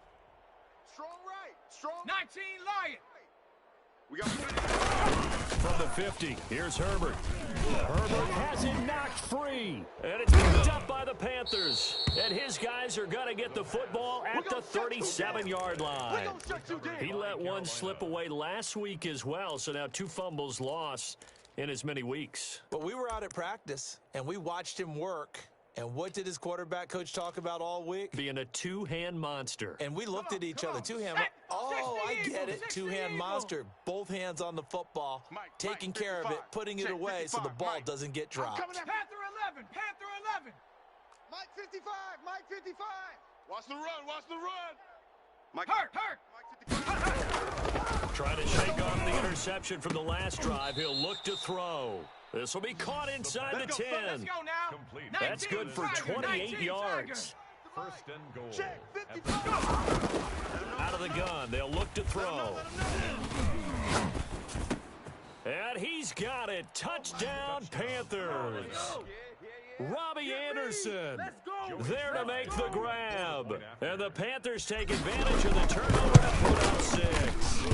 S3: Strong right. Strong.
S2: 19 Lion.
S3: We got
S1: From the 50, here's Herbert. Herbert has it knocked free. And it's picked up by the Panthers. And his guys are going to get the football at the 37-yard line. He let one slip away last week as well, so now 2 fumbles lost in as many weeks.
S6: But we were out at practice, and we watched him work. And what did his quarterback coach talk about all week?
S1: Being a 2-hand monster.
S6: And we looked at each other. 2-hand. Oh, I get it. 2-hand monster. Both hands on the football, taking care of it, putting it away so the ball doesn't get dropped.
S2: Panther 11, Panther 11.
S7: Mike 55, Mike 55.
S3: Watch the run. Watch the run.
S7: Mike
S2: Hurt.
S7: Mike 55.
S1: Trying to shake off the interception from the last drive. He'll look to throw. This will be caught inside the 10.
S2: Let's go now.
S4: Complete.
S1: That's good for 28 yards.
S4: 1st and goal.
S7: Check,
S4: At
S7: 50.
S4: the
S1: Out of the gun, they'll look to throw. And he's got it. Touchdown, Panthers. Robbie Anderson there to make the grab. And the Panthers take advantage of the turnover to put up 6.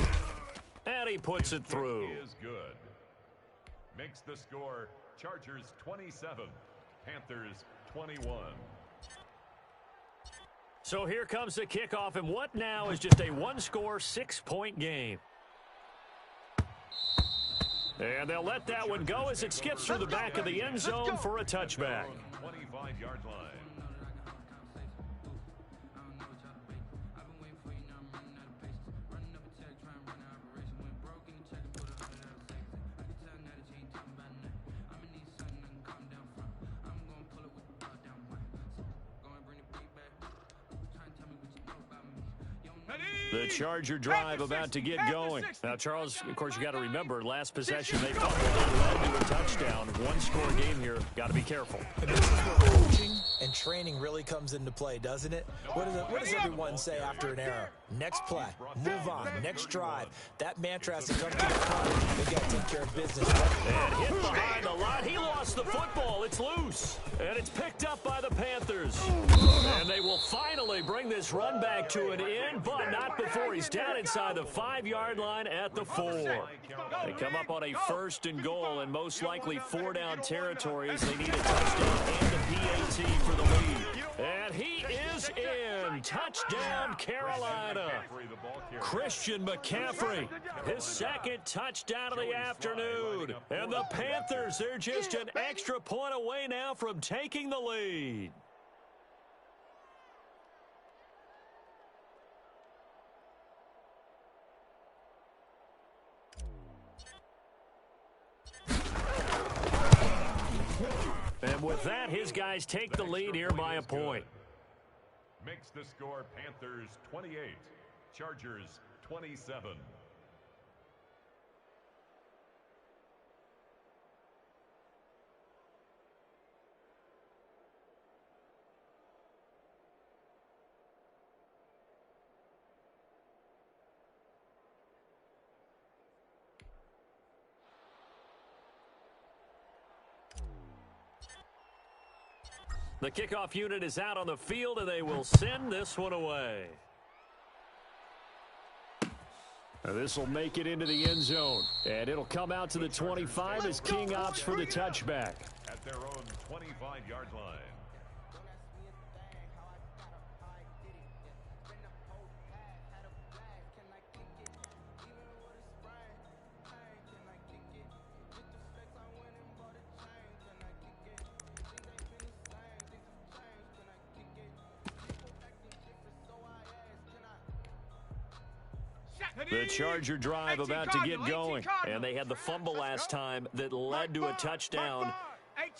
S1: And he puts it through.
S4: Is good. Makes the score Chargers 27, Panthers 21.
S1: So here comes the kickoff, and what now is just a one-score, 6-point game. And they'll let that one go as it skips through the back of the end zone for a touchback.
S4: 25-yard line.
S1: The Charger drive about to get going. Now, Charles, of course, you got to remember, last possession they fumbled and led to a touchdown. One-score game here. Got to be careful.
S6: And this is where coaching and training really comes into play, doesn't it? What does everyone say after an error? Next play, move on, next drive. That mantra has to come to the front. They got to take care of business.
S1: And hit behind the line. He lost the football. It's loose. And it's picked up by the Panthers. And they will finally bring this run back to an end, but not before he's down inside the 5-yard line at the 4. They come up on a 1st and goal, and most likely 4-down territory as they need a touchdown and a PAT for the lead. And he is in. Touchdown, Carolina. Christian McCaffrey, his 2nd touchdown of the afternoon. And the Panthers, they're just an extra point away now from taking the lead. And with that, his guys take the lead here by a point.
S4: Makes the score Panthers 28, Chargers 27.
S1: The kickoff unit is out on the field, and they will send this one away. This will make it into the end zone, and it'll come out to the 25 as King opts for the touchback.
S4: At their own 25-yard line.
S1: The Charger drive about to get going, and they had the fumble last time that led to a touchdown.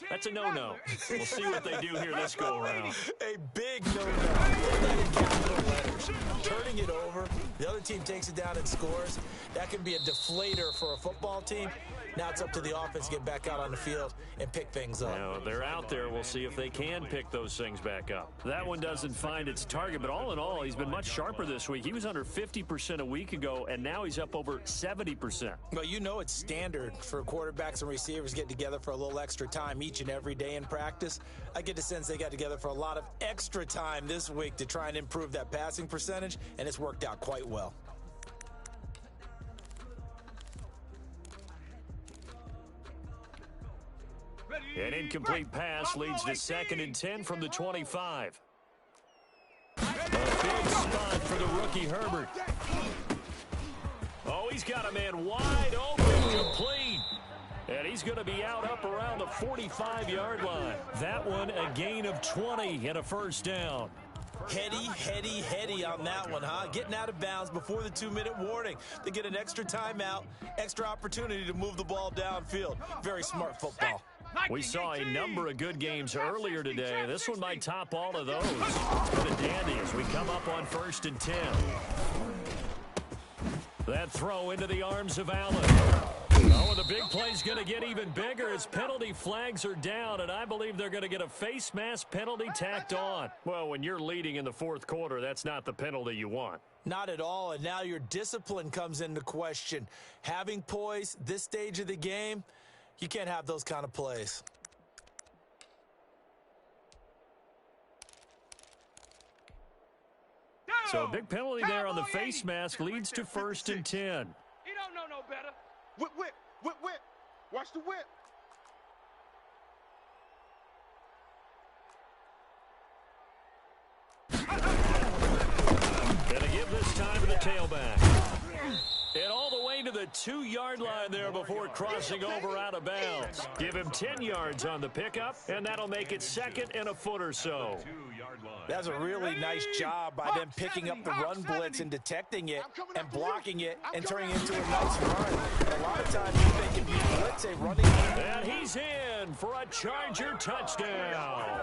S1: That's a no-no. We'll see what they do here this go-around.
S6: A big no-no. In capital letters. Turning it over, the other team takes it down and scores. That can be a deflator for a football team. Now it's up to the offense to get back out on the field and pick things up.
S1: Now, they're out there. We'll see if they can pick those things back up. That one doesn't find its target, but all in all, he's been much sharper this week. He was under 50% a week ago, and now he's up over 70%.
S6: Well, you know it's standard for quarterbacks and receivers getting together for a little extra time each and every day in practice. I get the sense they got together for a lot of extra time this week to try and improve that passing percentage, and it's worked out quite well.
S1: An incomplete pass leads to 2nd and 10 from the 25. A big spot for the rookie Herbert. Oh, he's got a man wide open, complete. And he's going to be out up around the 45-yard line. That one a gain of 20 and a 1st down.
S6: Heady on that one, huh? Getting out of bounds before the 2-minute warning. They get an extra timeout, extra opportunity to move the ball downfield. Very smart football.
S1: We saw a number of good games earlier today. This one might top all of those. What a dandy as we come up on 1st and 10. That throw into the arms of Allen. Oh, and the big play's going to get even bigger as penalty flags are down, and I believe they're going to get a face mask penalty tacked on. Well, when you're leading in the 4th quarter, that's not the penalty you want.
S6: Not at all, and now your discipline comes into question. Having poise this stage of the game, you can't have those kind of plays.
S1: So a big penalty there on the face mask leads to 1st and 10.
S5: He don't know no better.
S3: Whip, whip, whip, whip. Watch the whip.
S1: Gonna give this time to the tailback. And all the way to the 2-yard line there before crossing over out of bounds. Give him 10 yards on the pickup, and that'll make it 2nd and a foot or so.
S6: That's a really nice job by them picking up the run blitz and detecting it and blocking it and turning it into a nice run. And a lot of times if they can beat blitz, a running.
S1: And he's in for a Charger touchdown.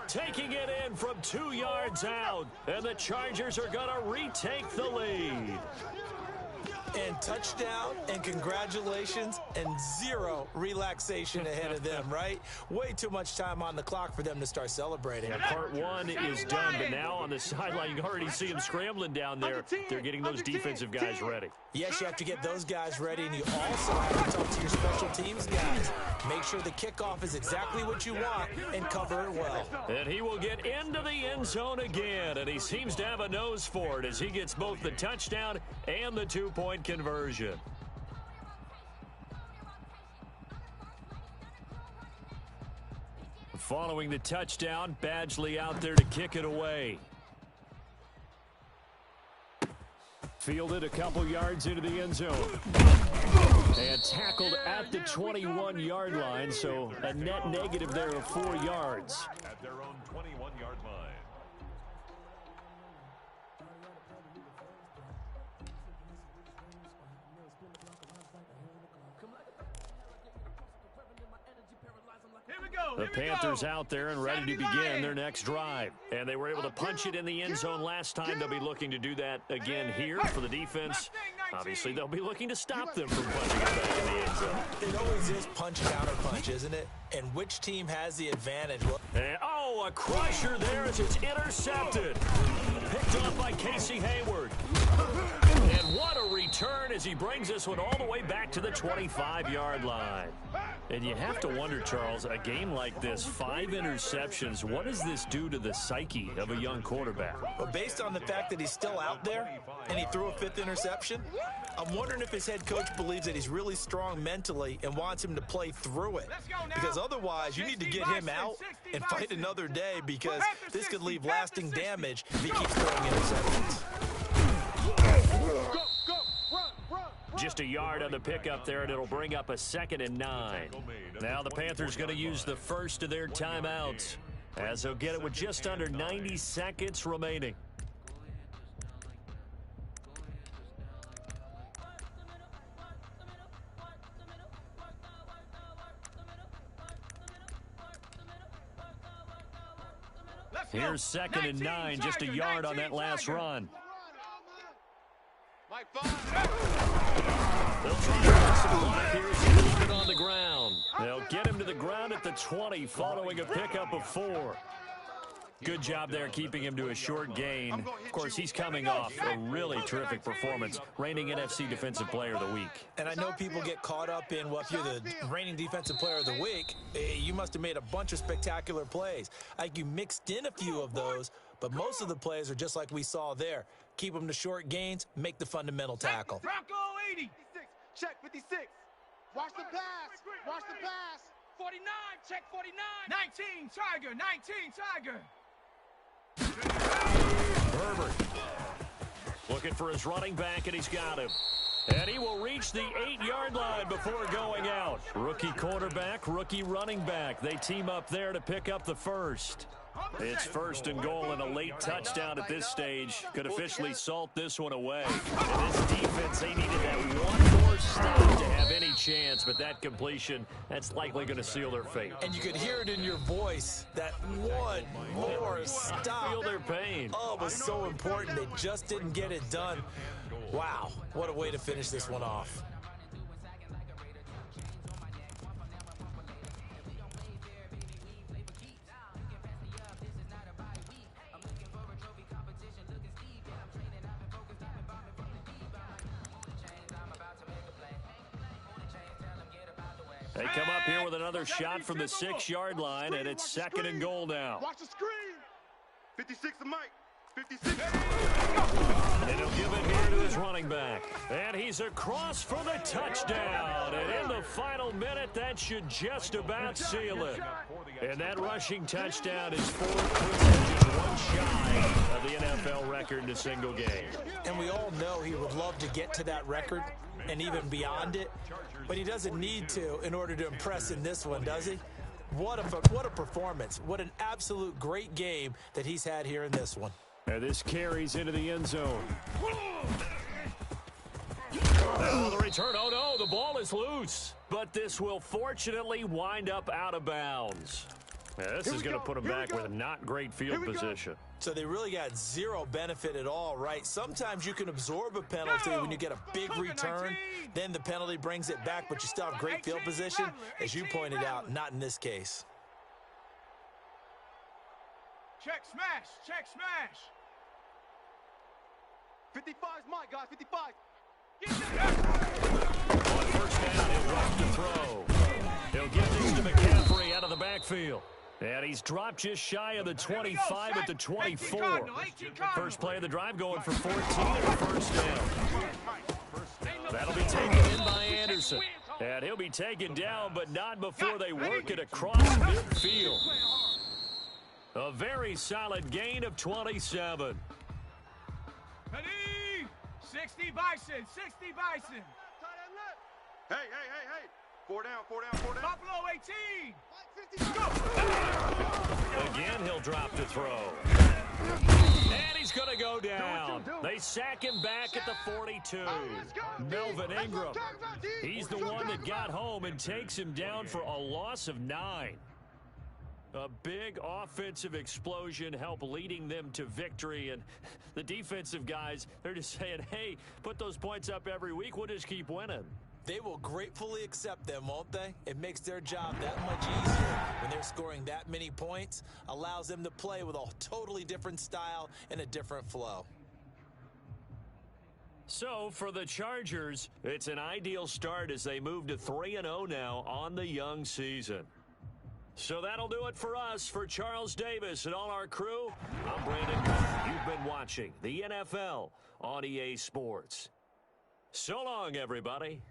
S1: Taking it in from 2 yards out, and the Chargers are going to retake the lead.
S6: And touchdown, and congratulations, and 0 relaxation ahead of them, right? Way too much time on the clock for them to start celebrating.
S1: Yeah, part 1 is done, but now on the sideline, you can already see them scrambling down there. They're getting those defensive guys ready.
S6: Yes, you have to get those guys ready, and you also have to talk to your special teams guys. Make sure the kickoff is exactly what you want and cover it well.
S1: And he will get into the end zone again, and he seems to have a nose for it as he gets both the touchdown and the 2-point conversion. Following the touchdown, Badgley out there to kick it away. Fielded a couple yards into the end zone. And tackled at the 21-yard line, so a net negative there of 4 yards.
S4: At their own 21-yard line.
S1: The Panthers out there and ready to begin their next drive. And they were able to punch it in the end zone last time. They'll be looking to do that again here for the defense. Obviously, they'll be looking to stop them from punching it back in the end zone.
S6: It always is punch-counter-punch, isn't it? And which team has the advantage?
S1: And, a crusher there as it's intercepted. Picked off by Casey Hayward. And what a return as he brings this one all the way back to the 25-yard line. And you have to wonder, Charles, a game like this, 5 interceptions, what does this do to the psyche of a young quarterback?
S6: Well, based on the fact that he's still out there and he threw a 5th interception, I'm wondering if his head coach believes that he's really strong mentally and wants him to play through it. Because otherwise, you need to get him out and fight another day, because this could leave lasting damage if he keeps throwing interceptions.
S1: Just a yard on the pickup there, and it'll bring up a 2nd and 9. Now the Panthers going to use the first of their timeouts, as they'll get it with just under 90 seconds remaining. Here's 2nd and 9, just a yard on that last run. They'll try to run some clock here as he moves it on the ground. They'll get him to the ground at the 20 following a pickup of 4. Good job there keeping him to a short gain. Of course, he's coming off a really terrific performance, reigning NFC Defensive Player of the Week.
S6: And I know people get caught up in, well, if you're the reigning Defensive Player of the Week, you must have made a bunch of spectacular plays. Like, you mixed in a few of those, but most of the plays are just like we saw there. Keep them to short gains, make the fundamental tackle.
S2: Bronco 80.
S3: Check 56. Watch the pass. Watch the pass.
S5: 49, check 49.
S2: 19, Tiger. 19, Tiger.
S1: Herbert looking for his running back, and he's got him. And he will reach the 8-yard line before going out. Rookie quarterback, rookie running back. They team up there to pick up the first. It's 1st and goal, and a late touchdown at this stage could officially salt this one away. And this defense, they needed that one more stop to have any chance, but that completion, that's likely going to seal their fate.
S6: And you could hear it in your voice, that one more stop.
S1: Feel their pain.
S6: Oh, it was so important. They just didn't get it done. Wow, what a way to finish this one off.
S1: They come up here with another shot from the 6-yard line, and it's 2nd and goal now.
S3: Watch the screen. 56 to Mike. 56.
S1: And he'll give it here to his running back. And he's across for the touchdown. And in the final minute, that should just about seal it. And that rushing touchdown is fourth, just one shy of the NFL record in a single game.
S6: And we all know he would love to get to that record and even beyond it, but he doesn't need to in order to impress in this one, does he? What a performance. What an absolute great game that he's had here in this one.
S1: And this carries into the end zone. Oh, the return. Oh, no, the ball is loose. But this will fortunately wind up out of bounds. Yeah, this is going to put him back with a not great field position.
S6: So they really got zero benefit at all, right? Sometimes you can absorb a penalty when you get a big return. Then the penalty brings it back, but you still have great field position. As you pointed out, not in this case.
S2: Check smash. Check smash.
S7: 55 is mine, guys. 55.
S1: On first down, he'll rush to throw. He'll give this to McCaffrey out of the backfield. And he's dropped just shy of the 25 at the 24. First play of the drive going for 14 and a first down. That'll be taken in by Anderson. And he'll be taken down, but not before they work it across midfield. A very solid gain of 27.
S2: 60 Bison, 60 Bison.
S3: Hey. 4 down.
S2: Buffalo 18.
S1: Again, he'll drop the throw. And he's going to go down. They sack him back at the 42. Melvin Ingram. He's the one that got home and takes him down for a loss of 9. A big offensive explosion helped leading them to victory. And the defensive guys, they're just saying, hey, put those points up every week. We'll just keep winning.
S6: They will gratefully accept them, won't they? It makes their job that much easier when they're scoring that many points, allows them to play with a totally different style and a different flow.
S1: So for the Chargers, it's an ideal start as they move to 3-0 now on the young season. So that'll do it for us. For Charles Davis and all our crew, I'm Brandon Carr. You've been watching the NFL on EA Sports. So long, everybody.